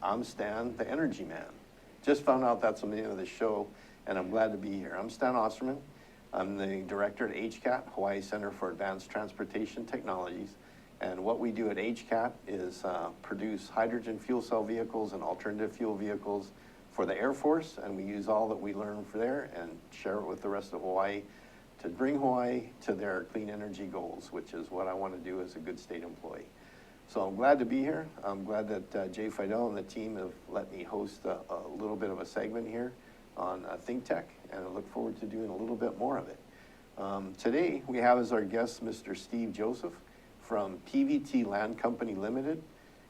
I'm Stan, the Energy Man. Just found out that's the name of the show, and I'm glad to be here. I'm Stan Osserman. I'm the director at HCAT, Hawaii Center for Advanced Transportation Technologies. And what we do at HCAT is produce hydrogen fuel cell vehicles and alternative fuel vehicles for the Air Force, and we use all that we learn from there and share it with the rest of Hawaii to bring Hawaii to their clean energy goals, which is what I want to do as a good state employee. So I'm glad to be here. I'm glad that Jay Fidel and the team have let me host a little bit of a segment here on ThinkTech, and I look forward to doing a little bit more of it. Today we have as our guest Mr. Steve Joseph from PVT Land Company Limited.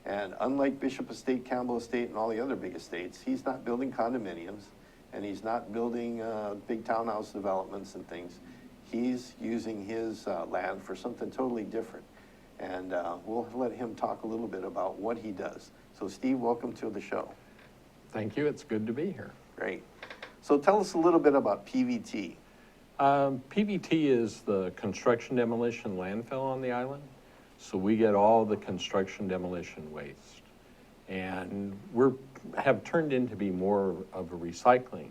And unlike Bishop Estate, Campbell Estate, and all the other big estates, he's not building condominiums, and he's not building big townhouse developments and things. He's using his land for something totally different. And we'll let him talk a little bit about what he does. So Steve, welcome to the show. Thank you, it's good to be here. Great. So tell us a little bit about PVT. PVT is the construction demolition landfill on the island. So we get all the construction demolition waste. And have turned into be more of a recycling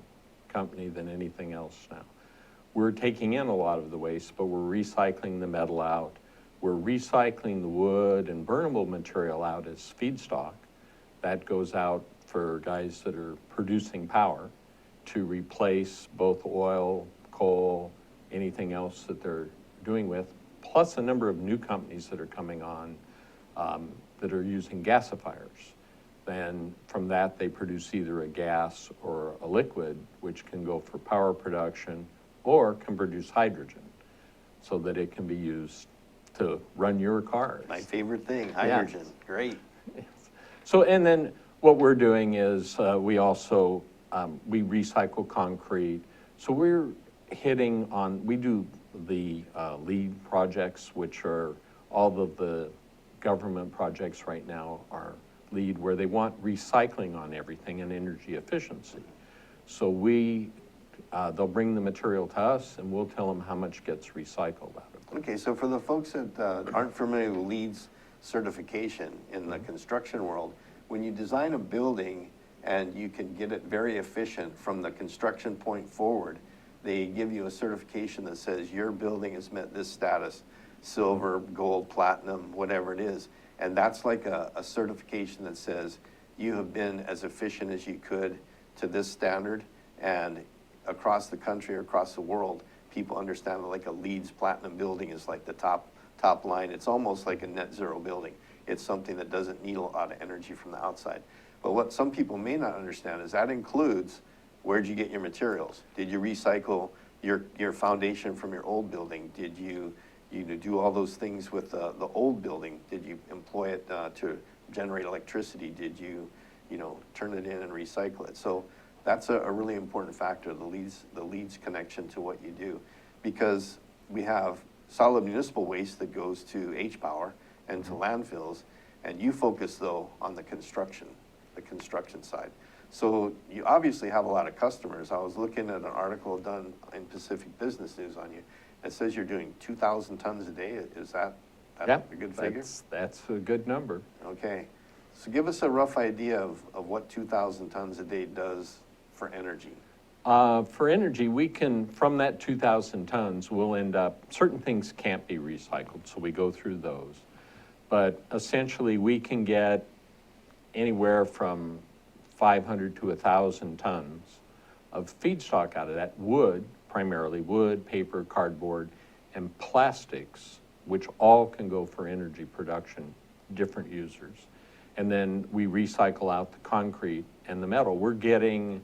company than anything else now. We're taking in a lot of the waste, but we're recycling the metal out. We're recycling the wood and burnable material out as feedstock. That goes out for guys that are producing power to replace both oil, coal, anything else that they're doing with, plus a number of new companies that are coming on that are using gasifiers. Then from that, they produce either a gas or a liquid, which can go for power production or can produce hydrogen so that it can be used to run your cars. My favorite thing, hydrogen. Yes. Great. Yes. So, and then what we're doing is we also, we recycle concrete. So we're hitting on, we do the LEED projects, which are all of the government projects right now are LEED, where they want recycling on everything and energy efficiency. So they'll bring the material to us and we'll tell them how much gets recycled out of it. Okay, so for the folks that aren't familiar with LEED's certification in the construction world, when you design a building and you can get it very efficient from the construction point forward, they give you a certification that says your building has met this status, silver, gold, platinum, whatever it is. And that's like a certification that says you have been as efficient as you could to this standard, and across the country or across the world, people understand that like a LEED's platinum building is like the top line. It's almost like a net zero building. It's something that doesn't need a lot of energy from the outside. But what some people may not understand is that includes, where'd you get your materials? Did you recycle your foundation from your old building? Did you do all those things with the old building? Did you employ it to generate electricity? Did you turn it in and recycle it? So that's a really important factor, the LEED's connection to what you do. Because we have solid municipal waste that goes to H-Power and to landfills, and you focus though on the construction side. So you obviously have a lot of customers. I was looking at an article done in Pacific Business News on you. It says you're doing 2,000 tons a day. Is that a good figure? That's a good number. Okay. So give us a rough idea of what 2,000 tons a day does for energy. For energy, we can, from that 2,000 tons, we'll end up, certain things can't be recycled, so we go through those. But essentially, we can get anywhere from 500 to 1,000 tons of feedstock out of that. Wood, primarily wood, paper, cardboard, and plastics, which all can go for energy production, different users. And then we recycle out the concrete and the metal. We're getting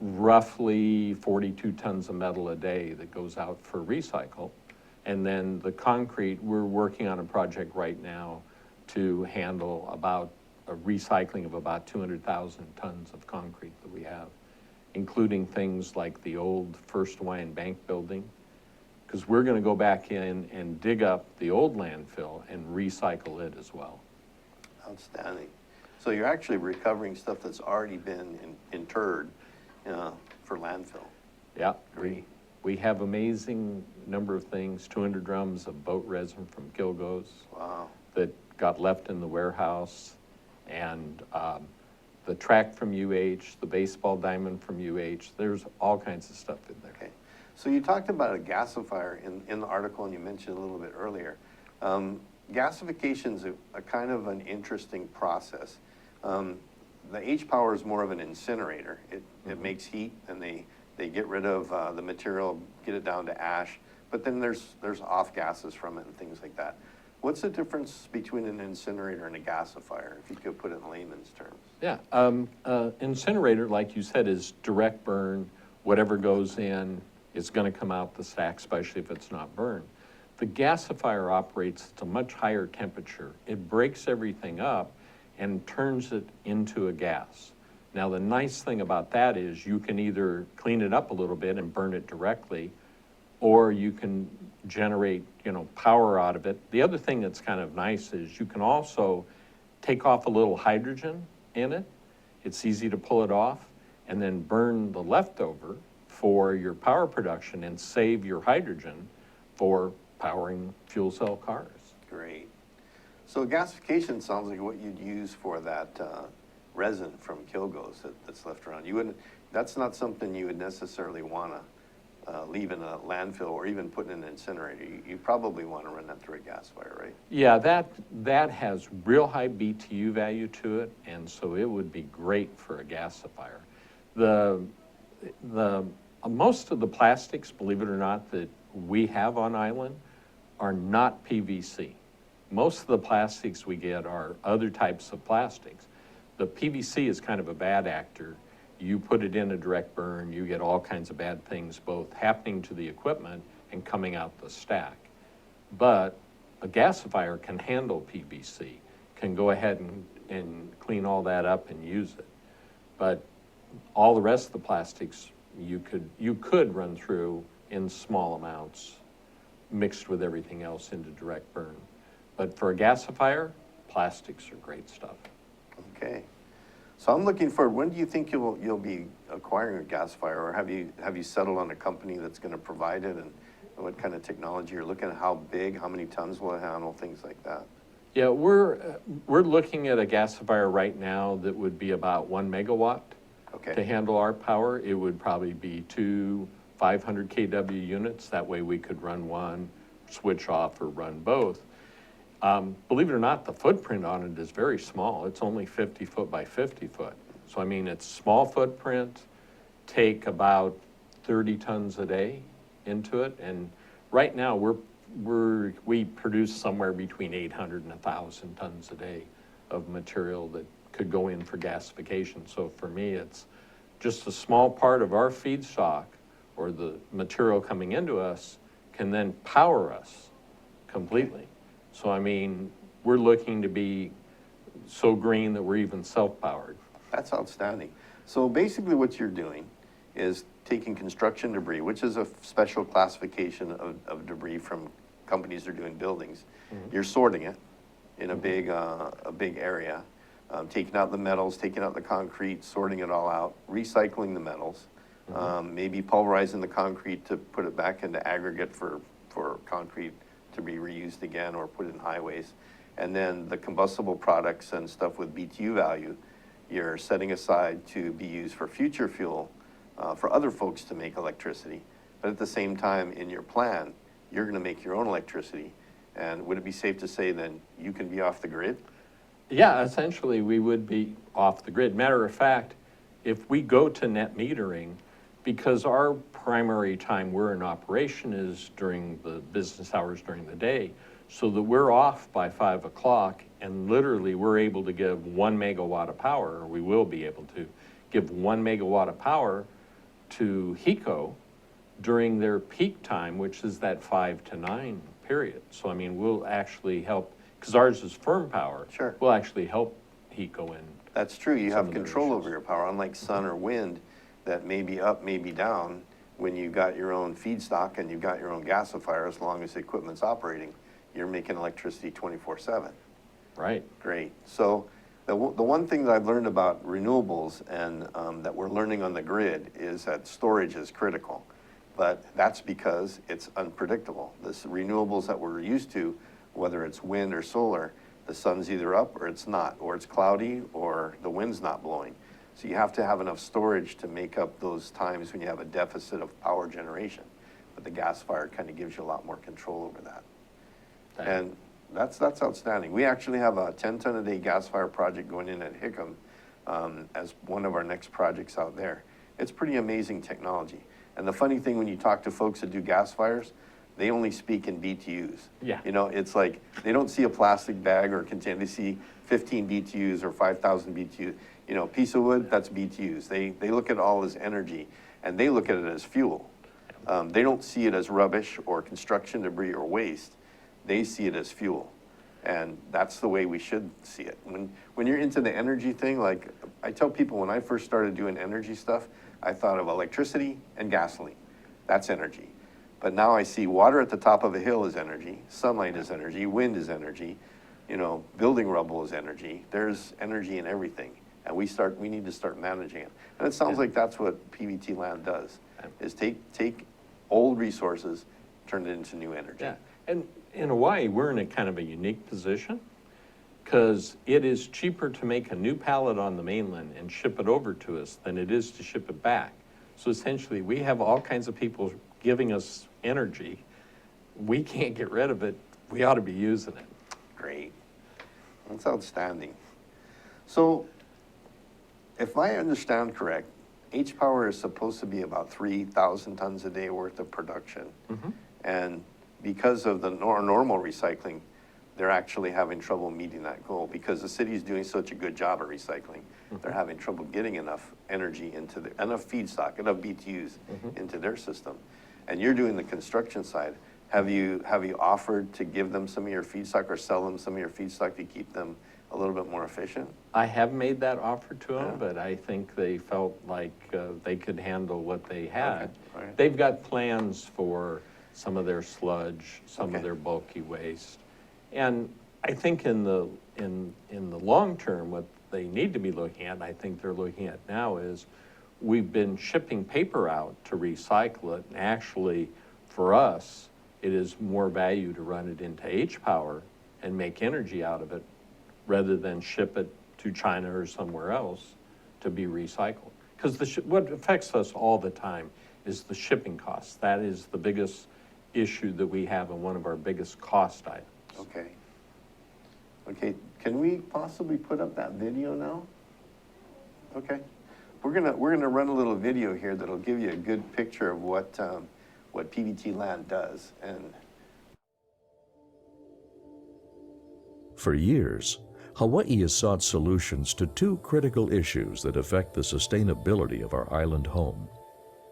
roughly 42 tons of metal a day that goes out for recycle. And then the concrete, we're working on a project right now to handle about a recycling of about 200,000 tons of concrete that we have, including things like the old First Hawaiian Bank building, because we're going to go back in and dig up the old landfill and recycle it as well. Outstanding. So you're actually recovering stuff that's already been interred for landfill. Yeah, we have amazing number of things, 200 drums of boat resin from Gilgo's. Wow. That got left in the warehouse, and the track from UH, the baseball diamond from UH. There's all kinds of stuff in there. Okay. So you talked about a gasifier in the article, and you mentioned a little bit earlier. Gasification is a kind of an interesting process. The H-Power is more of an incinerator. It makes heat, and they get rid of the material, get it down to ash, but then there's off gases from it and things like that. What's the difference between an incinerator and a gasifier, if you could put it in layman's terms? Yeah, incinerator, like you said, is direct burn. Whatever goes in is going to come out the stack, especially if it's not burned. The gasifier operates at a much higher temperature. It breaks everything up and turns it into a gas. Now, the nice thing about that is you can either clean it up a little bit and burn it directly, or you can generate, power out of it. The other thing that's kind of nice is you can also take off a little hydrogen in it. It's easy to pull it off and then burn the leftover for your power production and save your hydrogen for powering fuel cell cars. Great. So gasification sounds like what you'd use for that resin from Kilgo's that's left around. That's not something you would necessarily want to leave in a landfill or even put in an incinerator. You probably want to run that through a gasifier, right? Yeah, that has real high BTU value to it, and so it would be great for a gasifier. Most of the plastics, believe it or not, that we have on island are not PVC. Most of the plastics we get are other types of plastics. The PVC is kind of a bad actor. You put it in a direct burn, you get all kinds of bad things, both happening to the equipment and coming out the stack. But a gasifier can handle PVC, can go ahead and clean all that up and use it. But all the rest of the plastics you could run through in small amounts, mixed with everything else into direct burn. But for a gasifier, plastics are great stuff. Okay. So I'm looking forward, when do you think you'll be acquiring a gasifier, or have you settled on a company that's going to provide it, and what kind of technology you're looking at, how big, how many tons will it handle, things like that? Yeah, we're looking at a gasifier right now that would be about 1 megawatt. Okay. To handle our power. It would probably be 2 500 kW units. That way we could run one, switch off, or run both. Believe it or not, the footprint on it is very small. It's only 50 foot by 50 foot. So I mean, it's small footprint, take about 30 tons a day into it. And right now we produce somewhere between 800 and 1,000 tons a day of material that could go in for gasification. So for me, it's just a small part of our feedstock, or the material coming into us, can then power us completely. So I mean, we're looking to be so green that we're even self-powered. That's outstanding. So basically what you're doing is taking construction debris, which is a special classification of debris from companies that are doing buildings. Mm-hmm. You're sorting it in a big area, taking out the metals, taking out the concrete, sorting it all out, recycling the metals, maybe pulverizing the concrete to put it back into aggregate for concrete to be reused again or put in highways. And then the combustible products and stuff with BTU value, you're setting aside to be used for future fuel for other folks to make electricity. But at the same time, in your plan, you're going to make your own electricity. And would it be safe to say then you can be off the grid? Yeah, essentially we would be off the grid. Matter of fact, if we go to net metering, because our primary time we're in operation is during the business hours during the day, so that we're off by 5 o'clock, and literally we're able to give 1 megawatt of power, or we will be able to give 1 megawatt of power to HECO during their peak time, which is that 5 to 9 period. So I mean, we'll actually help, because ours is firm power. Sure. We'll actually help HECO in. That's true. You have control over your power, unlike sun or wind that may be up, may be down. When you've got your own feedstock and you've got your own gasifier, as long as the equipment's operating, you're making electricity 24/7. Right. Great. So the one thing that I've learned about renewables and that we're learning on the grid is that storage is critical. But that's because it's unpredictable. This renewables that we're used to, whether it's wind or solar, The sun's either up or it's not, or it's cloudy or the wind's not blowing. So you have to have enough storage to make up those times when you have a deficit of power generation. But the gas fire kind of gives you a lot more control over that. And that's outstanding. We actually have a 10-ton-a-day gas fire project going in at Hickam as one of our next projects out there. It's pretty amazing technology. And the funny thing, when you talk to folks that do gas fires, they only speak in BTUs. Yeah. You know, it's like they don't see a plastic bag or container. They see 15 BTUs or 5,000 BTUs. You know, a piece of wood, that's BTUs. They look at it all as energy, and they look at it as fuel. They don't see it as rubbish or construction debris or waste. They see it as fuel. And that's the way we should see it. When you're into the energy thing, like I tell people, when I first started doing energy stuff, I thought of electricity and gasoline. That's energy. But now I see water at the top of a hill is energy, sunlight is energy, wind is energy, you know, building rubble is energy. There's energy in everything. And we need to start managing it. And it sounds like that's what PVT Land does, is take old resources, turn it into new energy. Yeah, and in Hawaii, we're in a kind of a unique position because it is cheaper to make a new pallet on the mainland and ship it over to us than it is to ship it back. So essentially, we have all kinds of people giving us energy. We can't get rid of it. We ought to be using it. Great. That's outstanding. So, if I understand correct, H-Power is supposed to be about 3,000 tons a day worth of production. Mm-hmm. And because of the normal recycling, they're actually having trouble meeting that goal because the city is doing such a good job at recycling. Mm-hmm. They're having trouble getting enough energy into enough feedstock, enough BTUs into their system. And you're doing the construction side. Have you offered to give them some of your feedstock or sell them some of your feedstock to keep them a little bit more efficient? I have made that offer to them, but I think they felt like they could handle what they had. Okay. All right. They've got plans for some of their sludge, some of their bulky waste. And I think in the long term, what they need to be looking at, and I think they're looking at now, is we've been shipping paper out to recycle it. And actually, for us, it is more value to run it into H-Power and make energy out of it rather than ship it to China or somewhere else to be recycled. Because what affects us all the time is the shipping costs. That is the biggest issue that we have and one of our biggest cost items. Okay. Okay, can we possibly put up that video now? Okay. We're gonna run a little video here that'll give you a good picture of what PVT Land does. And for years, Hawaii has sought solutions to two critical issues that affect the sustainability of our island home.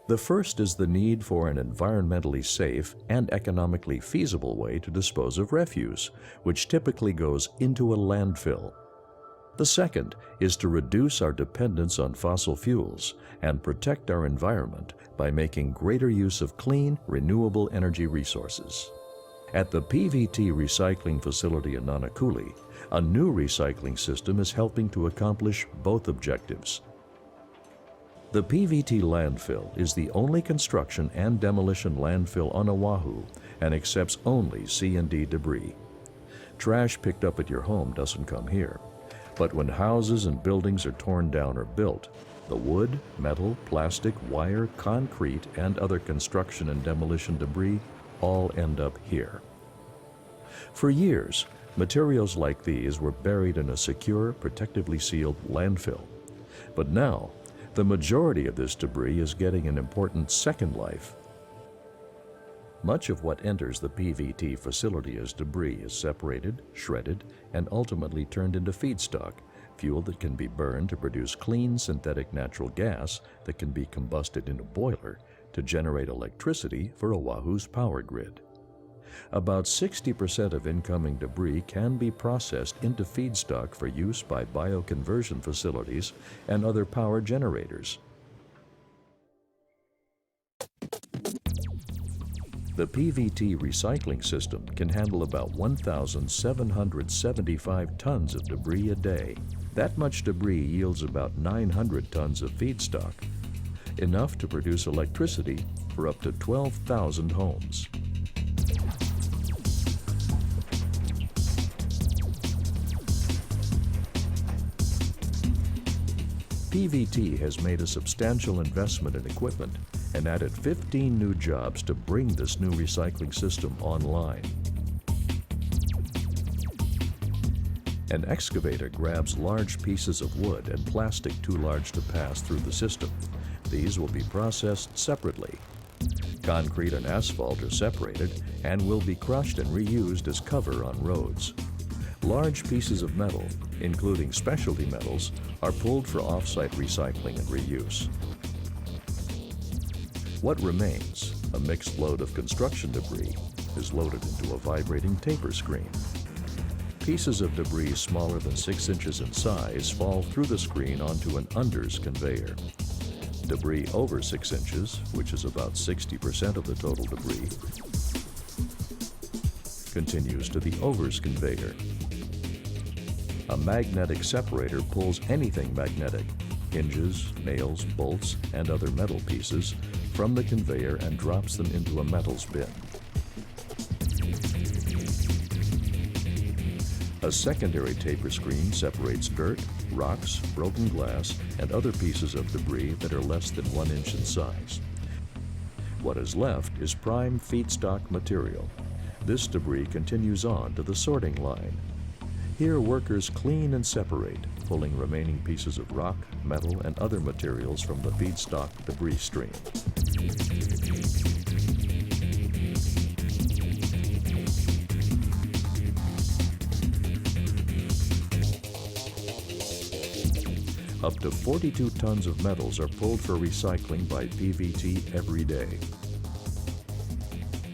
The first is the need for an environmentally safe and economically feasible way to dispose of refuse, which typically goes into a landfill. The second is to reduce our dependence on fossil fuels and protect our environment by making greater use of clean, renewable energy resources. At the PVT recycling facility in Nanakuli, a new recycling system is helping to accomplish both objectives. The PVT landfill is the only construction and demolition landfill on Oahu and accepts only C&D debris. Trash picked up at your home doesn't come here. But when houses and buildings are torn down or built, the wood, metal, plastic, wire, concrete, and other construction and demolition debris all end up here. For years, materials like these were buried in a secure, protectively sealed landfill. But now, the majority of this debris is getting an important second life. Much of what enters the PVT facility as debris is separated, shredded, and ultimately turned into feedstock, fuel that can be burned to produce clean synthetic natural gas that can be combusted in a boiler to generate electricity for Oahu's power grid. About 60% of incoming debris can be processed into feedstock for use by bioconversion facilities and other power generators. The PVT recycling system can handle about 1,775 tons of debris a day. That much debris yields about 900 tons of feedstock, enough to produce electricity for up to 12,000 homes. PVT has made a substantial investment in equipment and added 15 new jobs to bring this new recycling system online. An excavator grabs large pieces of wood and plastic too large to pass through the system. These will be processed separately. Concrete and asphalt are separated and will be crushed and reused as cover on roads. Large pieces of metal, including specialty metals, are pulled for off-site recycling and reuse. What remains, a mixed load of construction debris, is loaded into a vibrating taper screen. Pieces of debris smaller than 6 inches in size fall through the screen onto an unders conveyor. Debris over 6 inches, which is about 60% of the total debris, continues to the overs conveyor. A magnetic separator pulls anything magnetic, hinges, nails, bolts, and other metal pieces, from the conveyor and drops them into a metals bin. A secondary taper screen separates dirt, rocks, broken glass, and other pieces of debris that are less than 1 inch in size. What is left is prime feedstock material. This debris continues on to the sorting line. Here, workers clean and separate, pulling remaining pieces of rock, metal, and other materials from the feedstock debris stream. Up to 42 tons of metals are pulled for recycling by PVT every day.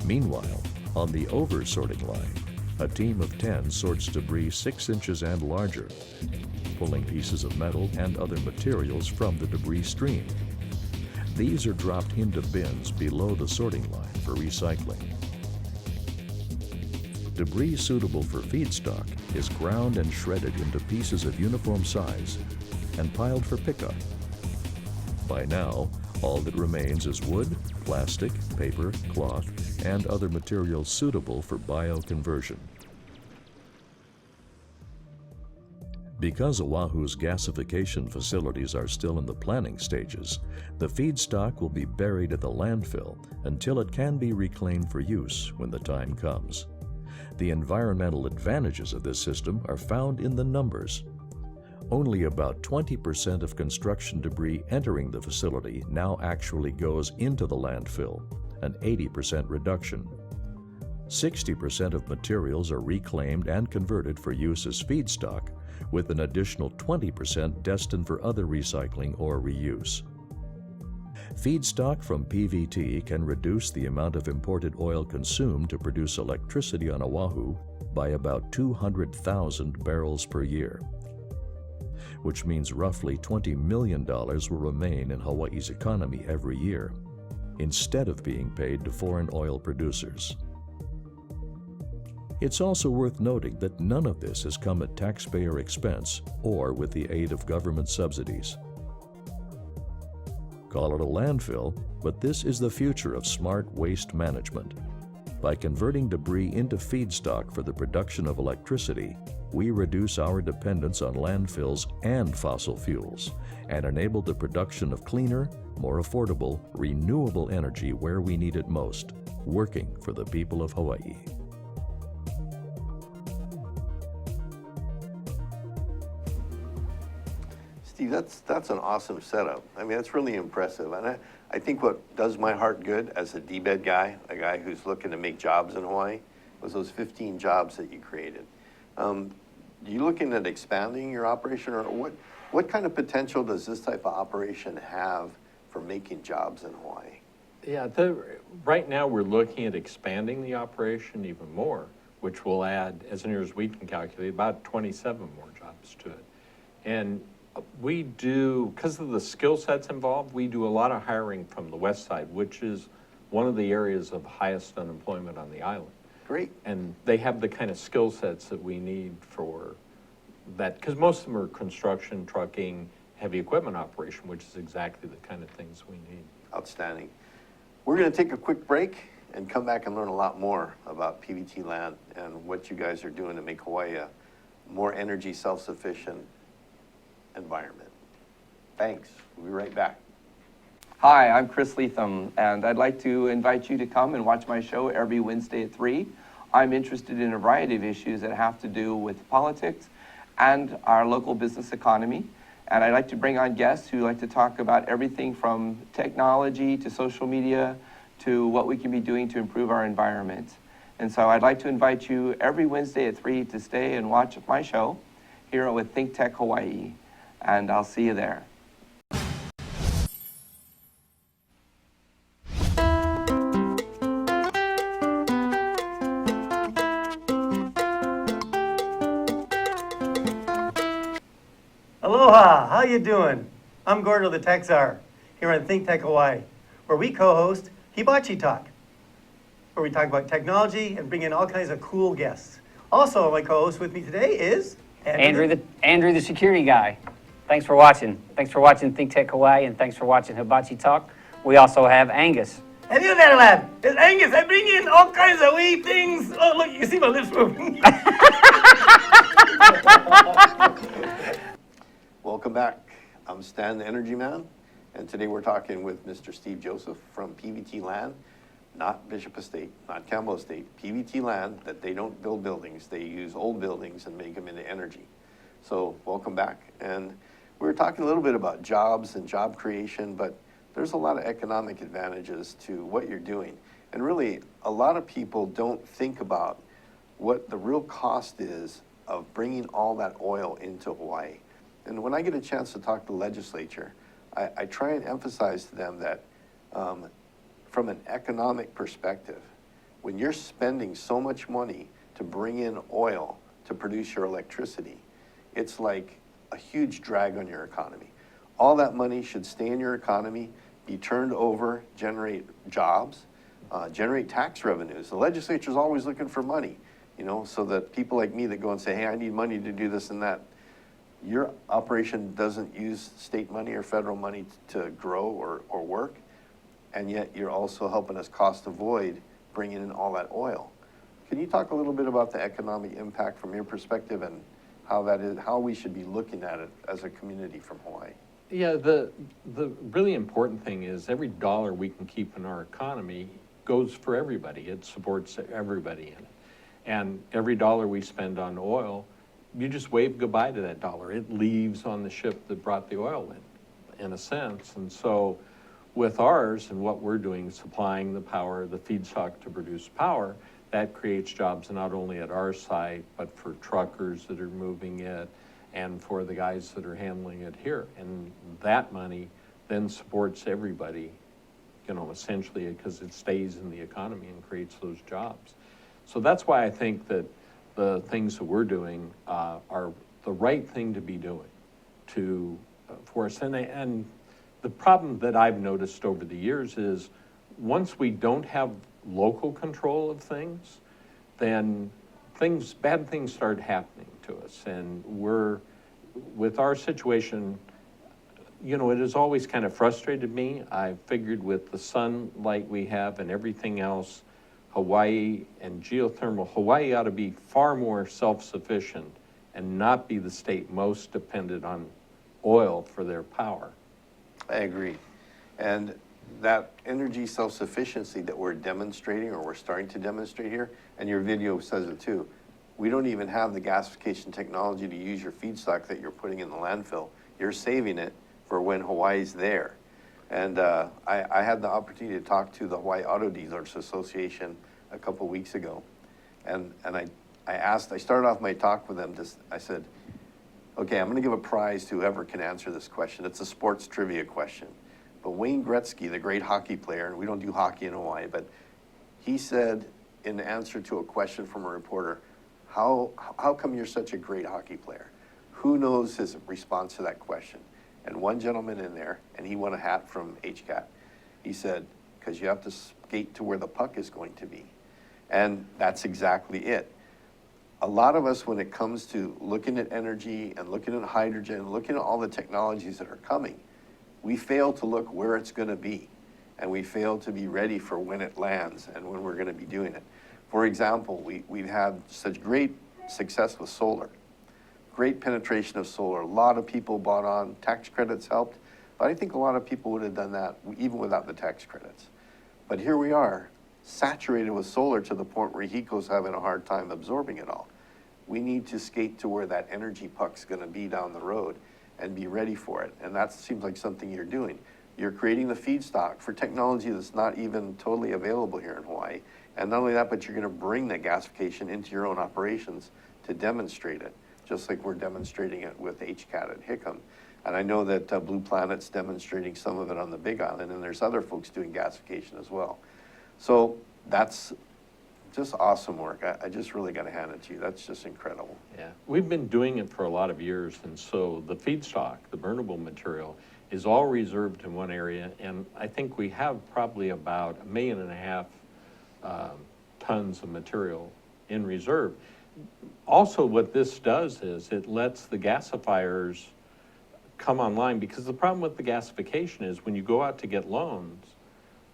Meanwhile, on the over-sorting line, a team of 10 sorts debris 6 inches and larger, pulling pieces of metal and other materials from the debris stream. These are dropped into bins below the sorting line for recycling. Debris suitable for feedstock is ground and shredded into pieces of uniform size and piled for pickup. By now, all that remains is wood, plastic, paper, cloth, and other materials suitable for bioconversion. Because Oahu's gasification facilities are still in the planning stages, the feedstock will be buried at the landfill until it can be reclaimed for use when the time comes. The environmental advantages of this system are found in the numbers. Only about 20% of construction debris entering the facility now actually goes into the landfill, an 80% reduction. 60% of materials are reclaimed and converted for use as feedstock, with an additional 20% destined for other recycling or reuse. Feedstock from PVT can reduce the amount of imported oil consumed to produce electricity on Oahu by about 200,000 barrels per year, which means roughly $20 million will remain in Hawaii's economy every year, instead of being paid to foreign oil producers. It's also worth noting that none of this has come at taxpayer expense or with the aid of government subsidies. Call it a landfill, but this is the future of smart waste management. By converting debris into feedstock for the production of electricity, we reduce our dependence on landfills and fossil fuels and enable the production of cleaner, more affordable, renewable energy where we need it most, working for the people of Hawaii. Steve, that's an awesome setup. I mean, that's really impressive. And I think what does my heart good as a DBED guy, a guy who's looking to make jobs in Hawaii, was those 15 jobs that you created. You looking at expanding your operation, or what kind of potential does this type of operation have for making jobs in Hawaii? Yeah, right now we're looking at expanding the operation even more, which will add, as near as we can calculate, about 27 more jobs to it. And we do, because of the skill sets involved, we do a lot of hiring from the west side, which is one of the areas of highest unemployment on the island. Great. And they have the kind of skill sets that we need for that, because most of them are construction, trucking, heavy equipment operation, which is exactly the kind of things we need. Outstanding. We're going to take a quick break and come back and learn a lot more about PVT Land and what you guys are doing to make Hawaii a more energy self-sufficient environment. Thanks. We'll be right back. Hi, I'm Chris Leatham, and I'd like to invite you to come and watch my show every Wednesday at 3. I'm interested in a variety of issues that have to do with politics and our local business economy. And I'd like to bring on guests who like to talk about everything from technology to social media to what we can be doing to improve our environment. And so I'd like to invite you every Wednesday at 3 to stay and watch my show here with ThinkTech Hawaii. And I'll see you there. Aloha, how you doing? I'm Gordo the Tech Czar, here on ThinkTech Hawaii, where we co-host Hibachi Talk, where we talk about technology and bring in all kinds of cool guests. Also, my co-host with me today is Andrew the security guy. Thanks for watching. Thanks for watching ThinkTech Hawaii, and thanks for watching Hibachi Talk. We also have Angus. And you there, lad? It's Angus. I bring in all kinds of wee things. Oh, look, you see my lips moving. Welcome back. I'm Stan, the Energy Man, and today we're talking with Mr. Steve Joseph from PVT Land, not Bishop Estate, not Campbell Estate, PVT Land, that they don't build buildings. They use old buildings and make them into energy. So welcome back. And we were talking a little bit about jobs and job creation, but there's a lot of economic advantages to what you're doing. And really, a lot of people don't think about what the real cost is of bringing all that oil into Hawaii. And when I get a chance to talk to the legislature, I try and emphasize to them that from an economic perspective, when you're spending so much money to bring in oil to produce your electricity, it's like a huge drag on your economy. All that money should stay in your economy, be turned over, generate jobs, generate tax revenues. The legislature's always looking for money, you know, so that people like me that go and say, hey, I need money to do this and that. Your operation doesn't use state money or federal money to grow or work, and yet you're also helping us cost avoid bringing in all that oil. Can you talk a little bit about the economic impact from your perspective and how that is, how we should be looking at it as a community from Hawaii? Yeah, the really important thing is every dollar we can keep in our economy goes for everybody. It supports everybody in it. And every dollar we spend on oil, you just wave goodbye to that dollar. It leaves on the ship that brought the oil in a sense. And so with ours and what we're doing, supplying the power, the feedstock to produce power, that creates jobs not only at our site, but for truckers that are moving it and for the guys that are handling it here. And that money then supports everybody, you know, essentially because it stays in the economy and creates those jobs. So that's why I think that the things that we're doing are the right thing to be doing for us. And the problem that I've noticed over the years is once we don't have local control of things, then bad things start happening to us. And with our situation, you know, it has always kind of frustrated me. I figured with the sunlight we have and everything else, Hawaii and geothermal, Hawaii ought to be far more self-sufficient and not be the state most dependent on oil for their power. I agree. And that energy self-sufficiency that we're demonstrating or we're starting to demonstrate here, and your video says it too, we don't even have the gasification technology to use your feedstock that you're putting in the landfill. You're saving it for when Hawaii's there. And I had the opportunity to talk to the Hawaii Auto Dealers Association a couple weeks ago. And I started off my talk with them, I said, okay, I'm gonna give a prize to whoever can answer this question. It's a sports trivia question. But Wayne Gretzky, the great hockey player, and we don't do hockey in Hawaii, but he said in answer to a question from a reporter, how come you're such a great hockey player? Who knows his response to that question? And one gentleman in there, and he won a hat from HCAT, he said, because you have to skate to where the puck is going to be. And that's exactly it. A lot of us, when it comes to looking at energy and looking at hydrogen, looking at all the technologies that are coming, we fail to look where it's going to be. And we fail to be ready for when it lands and when we're going to be doing it. For example, we've had such great success with solar. great penetration of solar. A lot of people bought on, tax credits helped, but I think a lot of people would have done that even without the tax credits. But here we are, saturated with solar to the point where HECO's having a hard time absorbing it all. We need to skate to where that energy puck's gonna be down the road and be ready for it. And that seems like something you're doing. You're creating the feedstock for technology that's not even totally available here in Hawaii. And not only that, but you're gonna bring the gasification into your own operations to demonstrate it, just like we're demonstrating it with HCAT at HICM. And I know that Blue Planet's demonstrating some of it on the Big Island, and there's other folks doing gasification as well. So that's just awesome work. I just really gotta hand it to you. That's just incredible. Yeah, we've been doing it for a lot of years, and so the feedstock, the burnable material, is all reserved in one area, and I think we have probably about 1.5 million tons of material in reserve. Also, what this does is it lets the gasifiers come online, because the problem with the gasification is when you go out to get loans,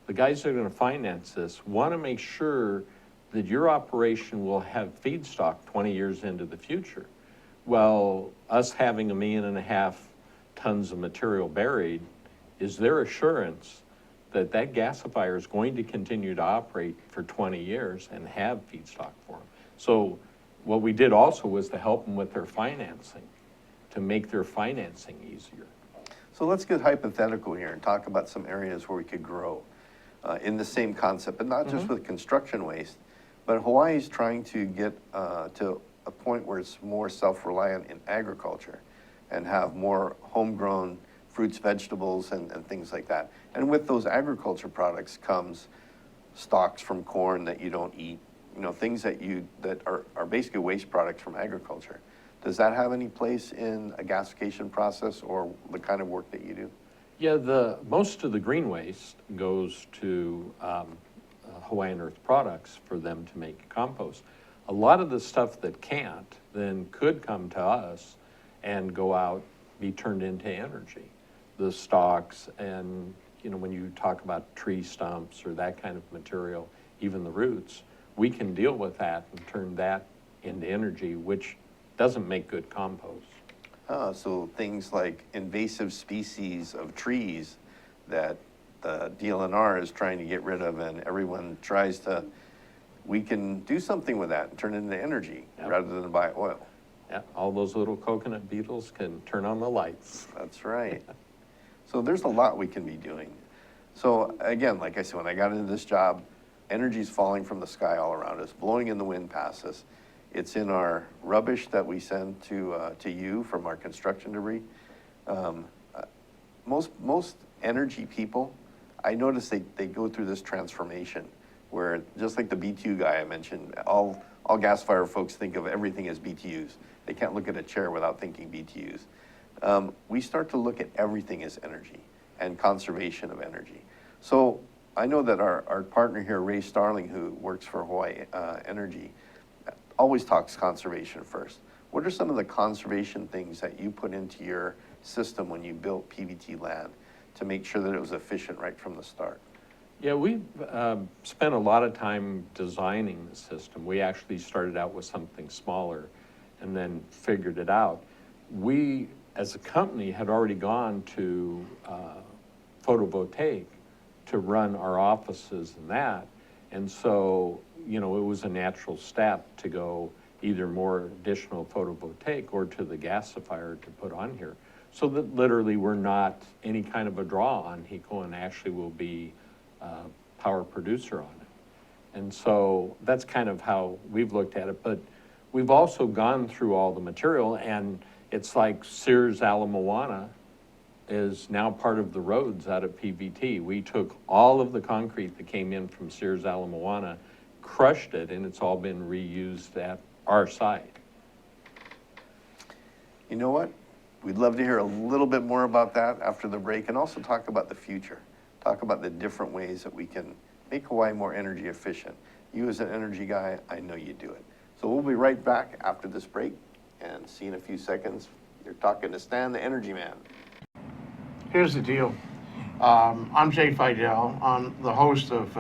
the guys that are gonna finance this wanna make sure that your operation will have feedstock 20 years into the future. Well, us having 1.5 million tons of material buried is their assurance that that gasifier is going to continue to operate for 20 years and have feedstock for them. So what we did also was to help them with their financing, to make their financing easier. So let's get hypothetical here and talk about some areas where we could grow in the same concept, but not just with construction waste, but Hawaii's trying to get to a point where it's more self-reliant in agriculture and have more homegrown fruits, vegetables, and things like that. And with those agriculture products comes stalks from corn that you don't eat, you know, things that are basically waste products from agriculture. Does that have any place in a gasification process or the kind of work that you do? Yeah, most of the green waste goes to Hawaiian Earth Products for them to make compost. A lot of the stuff that can't then could come to us and go out, be turned into energy. The stalks and, you know, when you talk about tree stumps or that kind of material, even the roots, we can deal with that and turn that into energy, which doesn't make good compost. So things like invasive species of trees that the DLNR is trying to get rid of, and everyone tries to, we can do something with that and turn it into energy rather than buy oil. Yeah, all those little coconut beetles can turn on the lights. That's right. So there's a lot we can be doing. So again, like I said, when I got into this job, energy's falling from the sky all around us, blowing in the wind past us. It's in our rubbish that we send to you from our construction debris. Most energy people, I notice they go through this transformation where, just like the BTU guy I mentioned, all gasifier folks think of everything as BTUs. They can't look at a chair without thinking BTUs. We start to look at everything as energy and conservation of energy. So I know that our partner here, Ray Starling, who works for Hawaii Energy, always talks conservation first. What are some of the conservation things that you put into your system when you built PVT Land to make sure that it was efficient right from the start? Yeah, we've spent a lot of time designing the system. We actually started out with something smaller and then figured it out. We, as a company, had already gone to photovoltaic to run our offices and that. And so, you know, it was a natural step to go either more additional photovoltaic or to the gasifier to put on here. So that literally we're not any kind of a draw on HECO and actually will be a power producer on it. And so that's kind of how we've looked at it. But we've also gone through all the material, and it's like Sears Ala Moana is now part of the roads out of PVT. We took all of the concrete that came in from Sears Ala Moana, crushed it, and it's all been reused at our site. You know what? We'd love to hear a little bit more about that after the break, and also talk about the future. Talk about the different ways that we can make Hawaii more energy efficient. You as an energy guy, I know you do it. So we'll be right back after this break, and see you in a few seconds. You're talking to Stan, the energy man. Here's the deal. I'm Jay Fidel. I'm the host of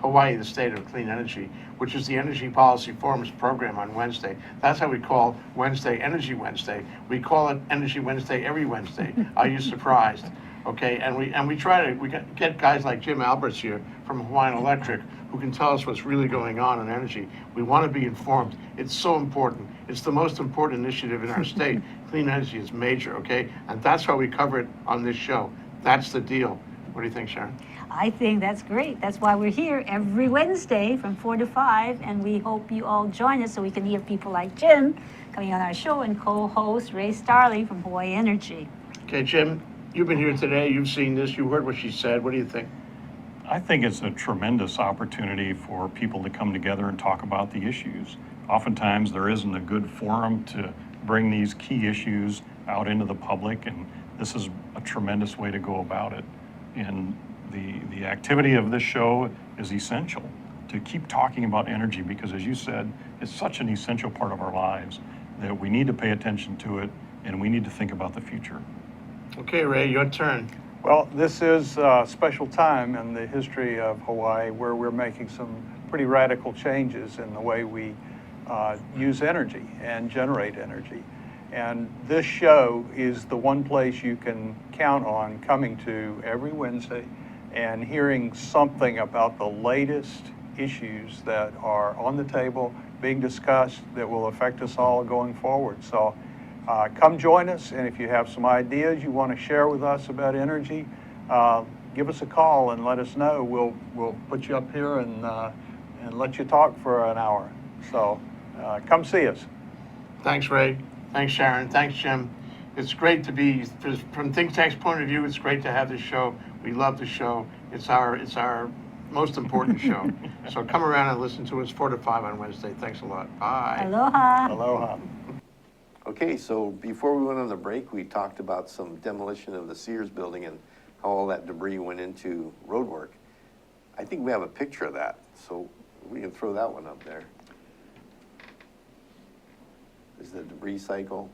Hawaii, the State of Clean Energy, which is the Energy Policy Forum's program on Wednesday. That's how we call Wednesday Energy Wednesday. We call it Energy Wednesday every Wednesday. Are you surprised? Okay, and we try to get guys like Jim Alberts here from Hawaiian Electric who can tell us what's really going on in energy. We want to be informed. It's so important. It's the most important initiative in our state. Clean energy is major, okay? And that's why we cover it on this show. That's the deal. What do you think, Sharon? I think that's great. That's why we're here every Wednesday from 4 to 5, and we hope you all join us so we can hear people like Jim coming on our show and co-host Ray Starley from Hawaii Energy. Okay, Jim, you've been here today. You've seen this. You heard what she said. What do you think? I think it's a tremendous opportunity for people to come together and talk about the issues. Oftentimes, there isn't a good forum to bring these key issues out into the public, and this is a tremendous way to go about it. And the activity of this show is essential to keep talking about energy because, as you said, it's such an essential part of our lives that we need to pay attention to it and we need to think about the future. Okay, Ray, your turn. Well, this is a special time in the history of Hawaii where we're making some pretty radical changes in the way we use energy and generate energy. And this show is the one place you can count on coming to every Wednesday and hearing something about the latest issues that are on the table, being discussed, that will affect us all going forward. So come join us, and if you have some ideas you want to share with us about energy, give us a call and let us know. We'll put you up here and let you talk for an hour. So come see us. Thanks, Ray. Thanks, Sharon. Thanks, Jim. It's great to be, from ThinkTech's point of view, it's great to have this show. We love the show. It's our most important show. So come around and listen to us 4 to 5 on Wednesday. Thanks a lot. Bye. Aloha. Aloha. Okay, so before we went on the break, we talked about some demolition of the Sears building and how all that debris went into road work. I think we have a picture of that, so we can throw that one up there. Is the debris cycle.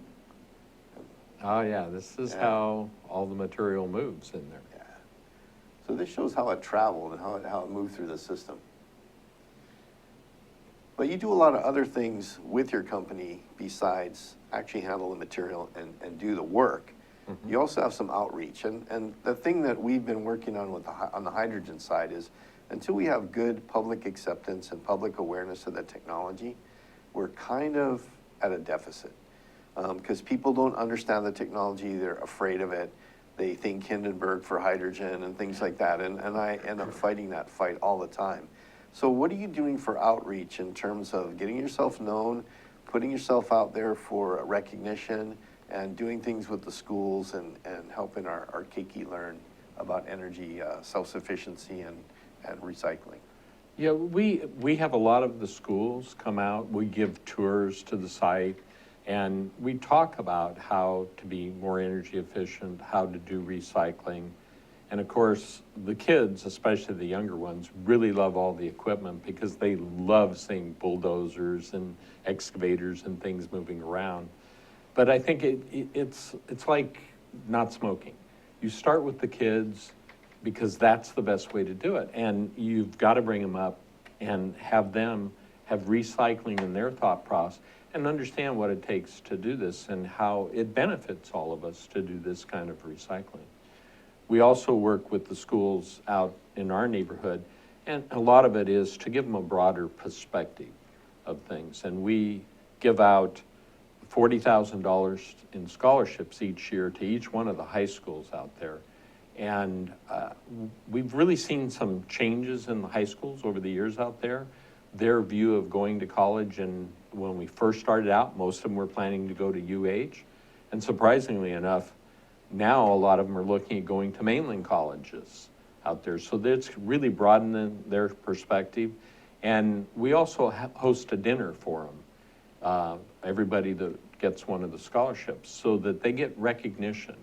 Oh yeah, this is how all the material moves in there. Yeah. So this shows how it traveled and how it moved through the system. But you do a lot of other things with your company besides actually handle the material and do the work. Mm-hmm. You also have some outreach. And the thing that we've been working on on the hydrogen side is until we have good public acceptance and public awareness of the technology, we're kind of at a deficit. Because people don't understand the technology, they're afraid of it. They think Hindenburg for hydrogen and things like that. And I end up fighting that fight all the time. So what are you doing for outreach in terms of getting yourself known, putting yourself out there for recognition, and doing things with the schools and helping our keiki learn about energy self-sufficiency and recycling? Yeah, we have a lot of the schools come out. We give tours to the site, and we talk about how to be more energy efficient, how to do recycling. And of course, the kids, especially the younger ones, really love all the equipment because they love seeing bulldozers and excavators and things moving around. But I think it's like not smoking. You start with the kids because that's the best way to do it. And you've got to bring them up and have them have recycling in their thought process and understand what it takes to do this and how it benefits all of us to do this kind of recycling. We also work with the schools out in our neighborhood, and a lot of it is to give them a broader perspective of things. And we give out $40,000 in scholarships each year to each one of the high schools out there. And we've really seen some changes in the high schools over the years out there. Their view of going to college, and when we first started out, most of them were planning to go to UH. And surprisingly enough, now a lot of them are looking at going to mainland colleges out there. So that's really broadening their perspective. And we also host a dinner for them, everybody that gets one of the scholarships, so that they get recognition,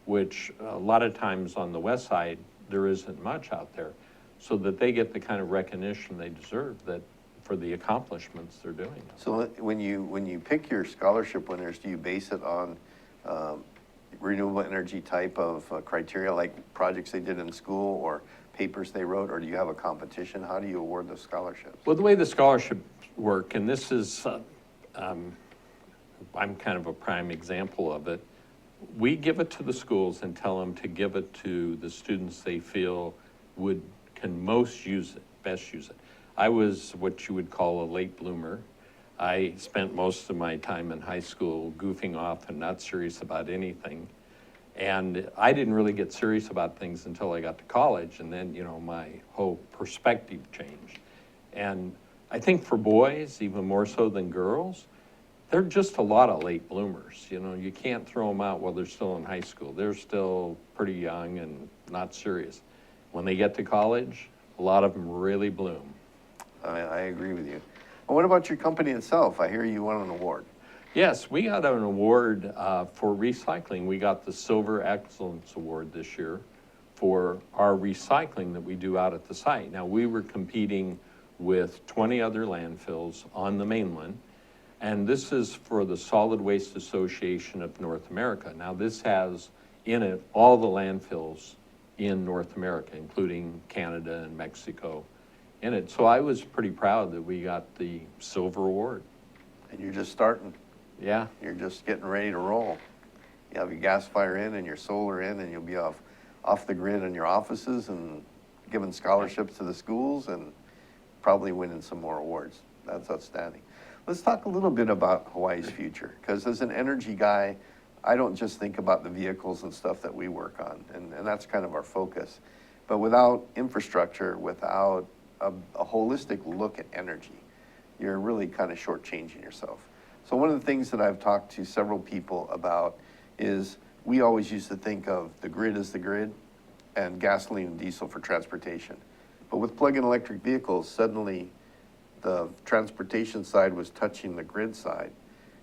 which a lot of times on the west side, there isn't much out there, so that they get the kind of recognition they deserve that for the accomplishments they're doing. So when you pick your scholarship winners, do you base it on renewable energy type of criteria, like projects they did in school or papers they wrote, or do you have a competition? How do you award those scholarships? Well, the way the scholarships work, and this is, I'm kind of a prime example of it, we give it to the schools and tell them to give it to the students they feel can most use it, best use it. I was what you would call a late bloomer. I spent most of my time in high school goofing off and not serious about anything. And I didn't really get serious about things until I got to college, and then, you know, my whole perspective changed. And I think for boys, even more so than girls, they're just a lot of late bloomers. You know, you can't throw them out while they're still in high school. They're still pretty young and not serious. When they get to college, a lot of them really bloom. I agree with you. Well, what about your company itself? I hear you won an award. Yes, we got an award for recycling. We got the Silver Excellence Award this year for our recycling that we do out at the site. Now, we were competing with 20 other landfills on the mainland, and this is for the Solid Waste Association of North America. Now, this has in it all the landfills in North America, including Canada and Mexico in it. So I was pretty proud that we got the Silver Award. And you're just starting. Yeah. You're just getting ready to roll. You have your gasifier in and your solar in, and you'll be off the grid in your offices and giving scholarships to the schools and probably winning some more awards. That's outstanding. Let's talk a little bit about Hawaii's future, because as an energy guy, I don't just think about the vehicles and stuff that we work on, and that's kind of our focus. But without infrastructure, without a holistic look at energy, you're really kind of shortchanging yourself. So one of the things that I've talked to several people about is we always used to think of the grid as the grid and gasoline and diesel for transportation. But with plug-in electric vehicles, suddenly the transportation side was touching the grid side.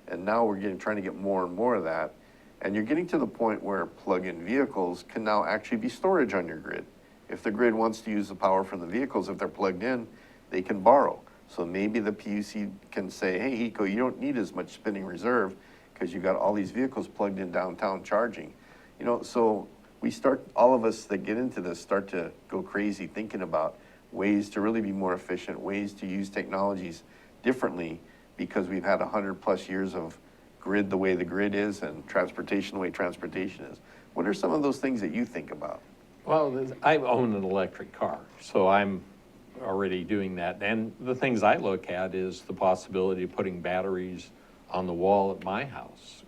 And now we're trying to get more and more of that. And you're getting to the point where plug-in vehicles can now actually be storage on your grid. If the grid wants to use the power from the vehicles, if they're plugged in, they can borrow. So maybe the PUC can say, hey, HECO, you don't need as much spinning reserve because you've got all these vehicles plugged in downtown charging. You know, so all of us that get into this start to go crazy thinking about ways to really be more efficient, ways to use technologies differently, because we've had 100+ years of grid the way the grid is and transportation the way transportation is. What are some of those things that you think about? Well, I own an electric car, so I'm already doing that. And the things I look at is the possibility of putting batteries on the wall at my house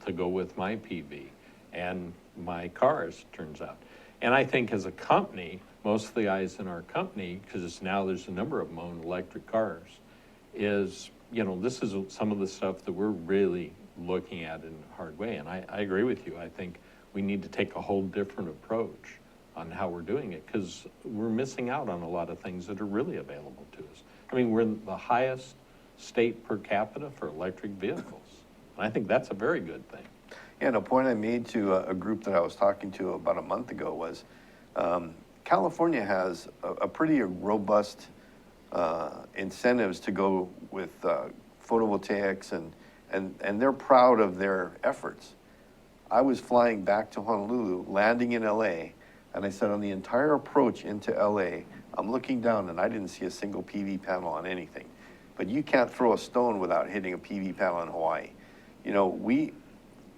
to go with my PV and my cars, turns out. And I think as a company, most of the guys in our company, because now there's a number of them own electric cars, is, you know, this is some of the stuff that we're really looking at in a hard way. And I agree with you. I think we need to take a whole different approach on how we're doing it, because we're missing out on a lot of things that are really available to us. I mean, we're the highest state per capita for electric vehicles. And I think that's a very good thing. Yeah, and a point I made to a group that I was talking to about a month ago was California has a pretty robust incentives to go with photovoltaics, and they're proud of their efforts. I was flying back to Honolulu, landing in LA, and I said on the entire approach into LA, I'm looking down and I didn't see a single PV panel on anything. But you can't throw a stone without hitting a PV panel in Hawaii. You know, we,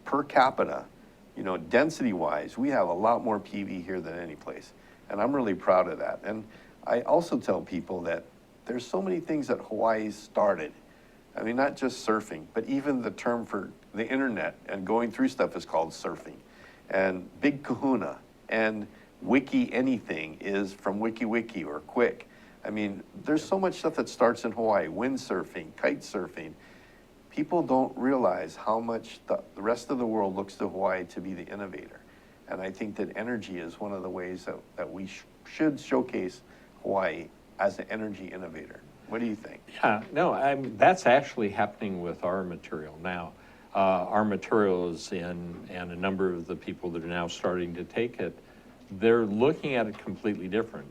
per capita, you know, density-wise, we have a lot more PV here than any place. And I'm really proud of that. And I also tell people that there's so many things that Hawaii started. I mean, not just surfing, but even the term for the internet and going through stuff is called surfing. And Big Kahuna and Wiki Anything is from WikiWiki or Quick. I mean, there's so much stuff that starts in Hawaii, windsurfing, kite surfing. People don't realize how much the rest of the world looks to Hawaii to be the innovator. And I think that energy is one of the ways that we should showcase Hawaii as an energy innovator. What do you think? Yeah, no, that's actually happening with our material now. Our material is in, and a number of the people that are now starting to take it, they're looking at it completely different.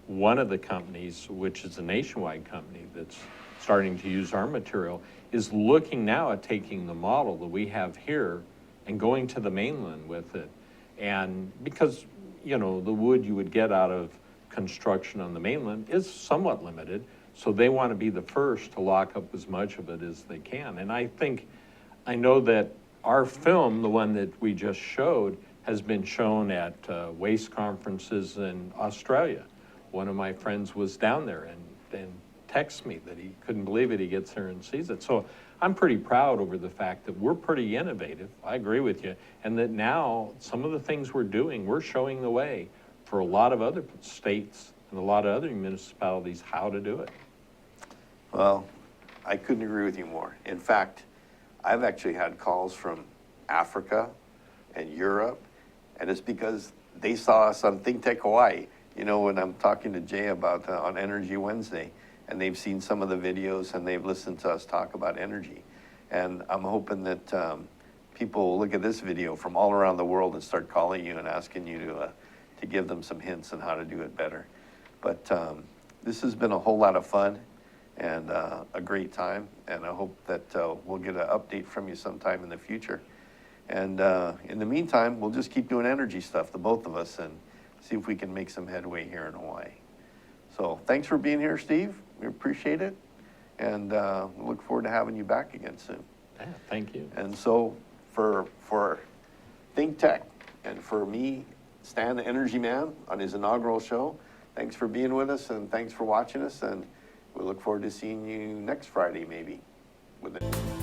One of the companies, which is a nationwide company that's starting to use our material, is looking now at taking the model that we have here and going to the mainland with it. And because, you know, the wood you would get out of construction on the mainland is somewhat limited, so they want to be the first to lock up as much of it as they can. And I know that our film, the one that we just showed, has been shown at waste conferences in Australia. One of my friends was down there and texted me that he couldn't believe it. He gets there and sees it. So I'm pretty proud over the fact that we're pretty innovative. I agree with you. And that now some of the things we're doing, we're showing the way for a lot of other states and a lot of other municipalities how to do it. Well, I couldn't agree with you more. In fact, I've actually had calls from Africa and Europe, and it's because they saw us on ThinkTech Hawaii. You know, when I'm talking to Jay about on Energy Wednesday, and they've seen some of the videos and they've listened to us talk about energy. And I'm hoping that people will look at this video from all around the world and start calling you and asking you to give them some hints on how to do it better. But this has been a whole lot of fun and a great time, and I hope that we'll get an update from you sometime in the future. And in the meantime, we'll just keep doing energy stuff, the both of us, and see if we can make some headway here in Hawaii. So thanks for being here, Steve. We appreciate it, and we look forward to having you back again soon. Yeah, thank you. And so for ThinkTech and for me, Stan the Energy Man, on his inaugural show, thanks for being with us and thanks for watching us, and we look forward to seeing you next Friday maybe with it.